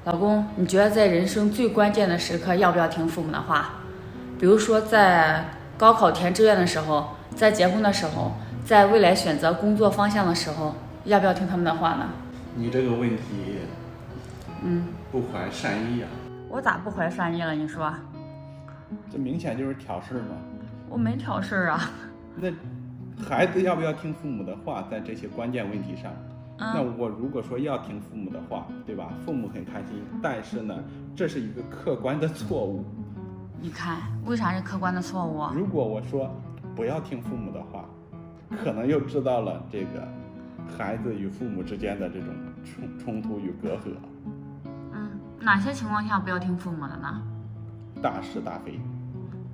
老公，你觉得在人生最关键的时刻要不要听父母的话？比如说在高考填志愿的时候，在结婚的时候，在未来选择工作方向的时候，要不要听他们的话呢？你这个问题，不怀善意啊！我咋不怀善意了？你说？这明显就是挑事儿嘛！我没挑事儿啊。那孩子要不要听父母的话，在这些关键问题上？那我如果说要听父母的话，对吧？父母很开心，但是呢，这是一个客观的错误。你看，为啥是客观的错误？如果我说不要听父母的话，可能又知道了这个孩子与父母之间的这种冲突与隔阂。哪些情况下不要听父母的呢？大是大非。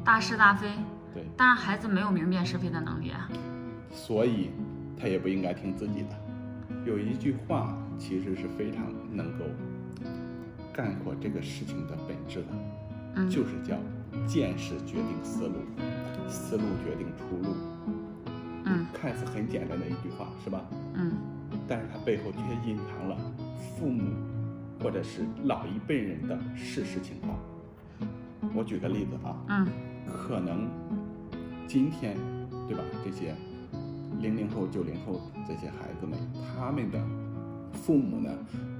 大是大非。对。但是孩子没有明辨是非的能力啊。所以他也不应该听自己的。有一句话其实是非常能够概括这个事情的本质的，就是叫见识决定思路，思路决定出路。看似很简单的一句话，是吧？但是它背后却隐藏了父母或者是老一辈人的事实情况。我举个例子啊，可能今天，对吧？这些00后、90后这些孩子们，他们的父母呢，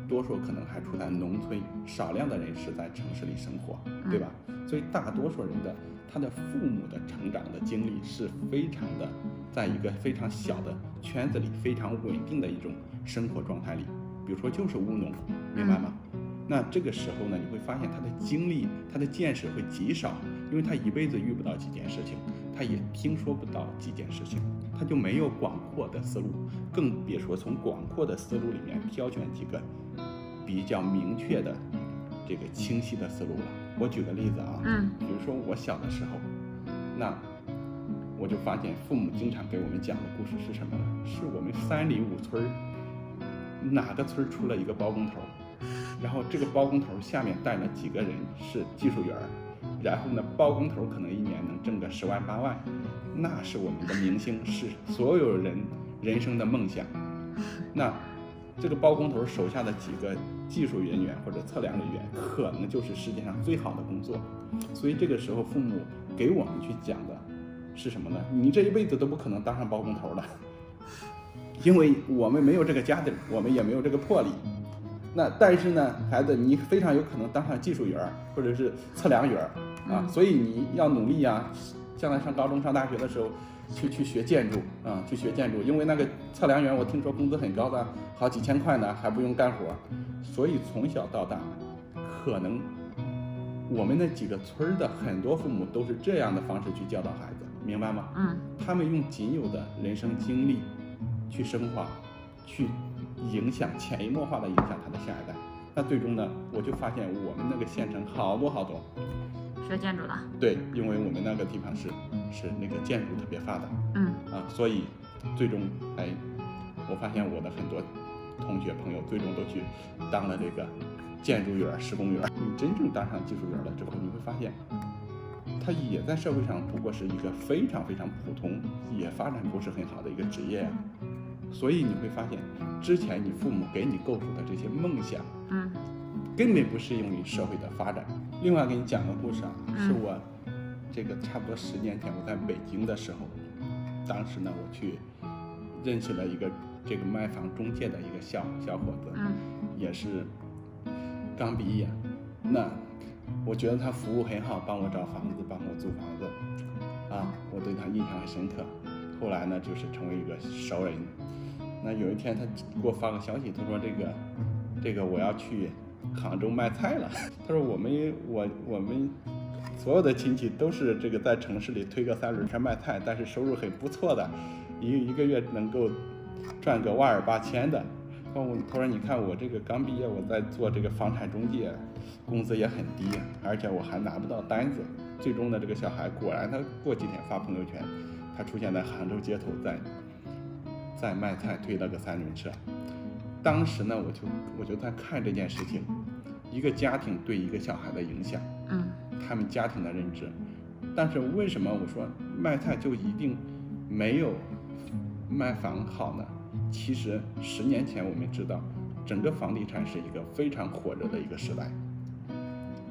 多数可能还处在农村，少量的人是在城市里生活，对吧？所以大多数人的他的父母的成长的经历是非常的，在一个非常小的圈子里，非常稳定的一种生活状态里，比如说就是务农，明白吗？那这个时候呢，你会发现他的经历，他的见识会极少，因为他一辈子遇不到几件事情，他也听说不到几件事情，他就没有广阔的思路，更别说从广阔的思路里面挑选几个比较明确的这个清晰的思路了。我举个例子啊，比如说我小的时候，那我就发现父母经常给我们讲的故事是什么呢？是我们3里5村哪个村出了一个包工头，然后这个包工头下面带了几个人是技术员，然后呢，包工头可能1年能挣个10万8万，那是我们的明星，是所有人人生的梦想。那这个包工头手下的几个技术人员或者测量人员，可能就是世界上最好的工作。所以这个时候父母给我们去讲的是什么呢？你这一辈子都不可能当上包工头的，因为我们没有这个家底，我们也没有这个魄力。那但是呢，孩子，你非常有可能当上技术员或者是测量员啊，所以你要努力啊，将来上高中上大学的时候去学建筑啊，去学建筑，因为那个测量员我听说工资很高的，好几千块呢，还不用干活。所以从小到大，可能我们那几个村的很多父母都是这样的方式去教导孩子，明白吗？他们用仅有的人生经历去深化，去影响，潜移默化的影响他的下一代。那最终呢，我就发现我们那个县城好多学建筑的。对，因为我们那个地方是那个建筑特别发达，所以最终我发现我的很多同学朋友最终都去当了这个建筑员、施工员。你真正当上技术员了之后，你会发现他也在社会上不过是一个非常非常普通，也发展不是很好的一个职业啊。所以你会发现，之前你父母给你构筑的这些梦想，根本不适用于社会的发展。另外给你讲个故事啊，是我这个差不多10年前我在北京的时候，当时呢我去认识了一个这个卖房中介的一个小伙子，也是刚毕业。那我觉得他服务很好，帮我找房子，帮我租房子啊，我对他印象很深刻。后来呢，就是成为一个熟人。那有一天他给我发个消息，他说这个我要去杭州卖菜了。他说我们所有的亲戚都是这个在城市里推个3轮车卖菜，但是收入很不错的，一个月能够赚个12000-8000的。他说你看我这个刚毕业，我在做这个房产中介，工资也很低，而且我还拿不到单子。最终呢，这个小孩果然他过几天发朋友圈，他出现在杭州街头，在卖菜，推了个3轮车。当时呢，我就在看这件事情，一个家庭对一个小孩的影响，他们家庭的认知。但是为什么我说卖菜就一定没有卖房好呢？其实10年前我们知道，整个房地产是一个非常火热的一个时代。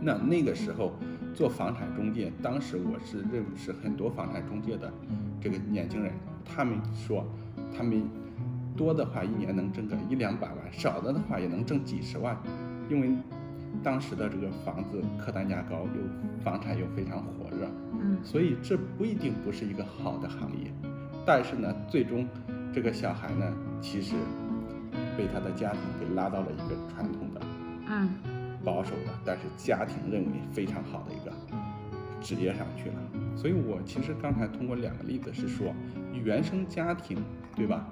那个时候做房产中介，当时我是认为是很多房产中介的这个年轻人，他们说他们多的话一年能挣个100-200万，少的话也能挣几十万，因为当时的这个房子客单价高，房产又非常火热，所以这不一定不是一个好的行业。但是呢，最终这个小孩呢，其实被他的家庭给拉到了一个传统的，保守的，但是家庭认为非常好的一个职业上去了。所以我其实刚才通过2个例子是说，原生家庭，对吧？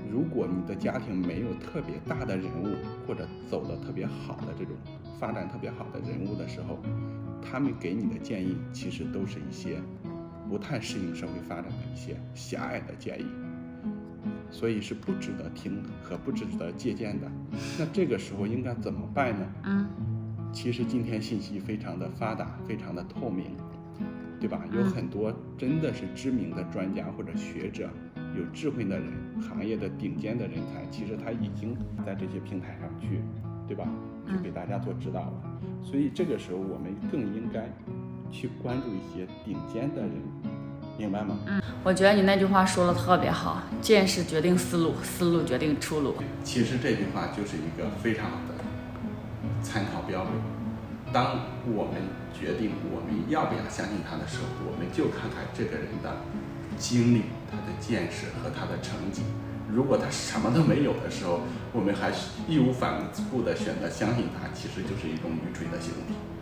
如果你的家庭没有特别大的人物，或者走得特别好的这种发展特别好的人物的时候，他们给你的建议其实都是一些不太适应社会发展的一些狭隘的建议，所以是不值得听和不值得借鉴的。那这个时候应该怎么办呢？其实今天信息非常的发达，非常的透明，对吧？有很多真的是知名的专家或者学者，有智慧的人，行业的顶尖的人才，其实他已经在这些平台上去，对吧？去给大家做指导了。所以这个时候我们更应该去关注一些顶尖的人，明白吗？我觉得你那句话说的特别好，见识决定思路，思路决定出路。其实这句话就是一个非常好的参考标准。当我们决定我们要不要相信他的时候，我们就看看这个人的经历、他的见识和他的成绩。如果他什么都没有的时候，我们还是义无反顾的选择相信他，其实就是一种愚蠢的行为。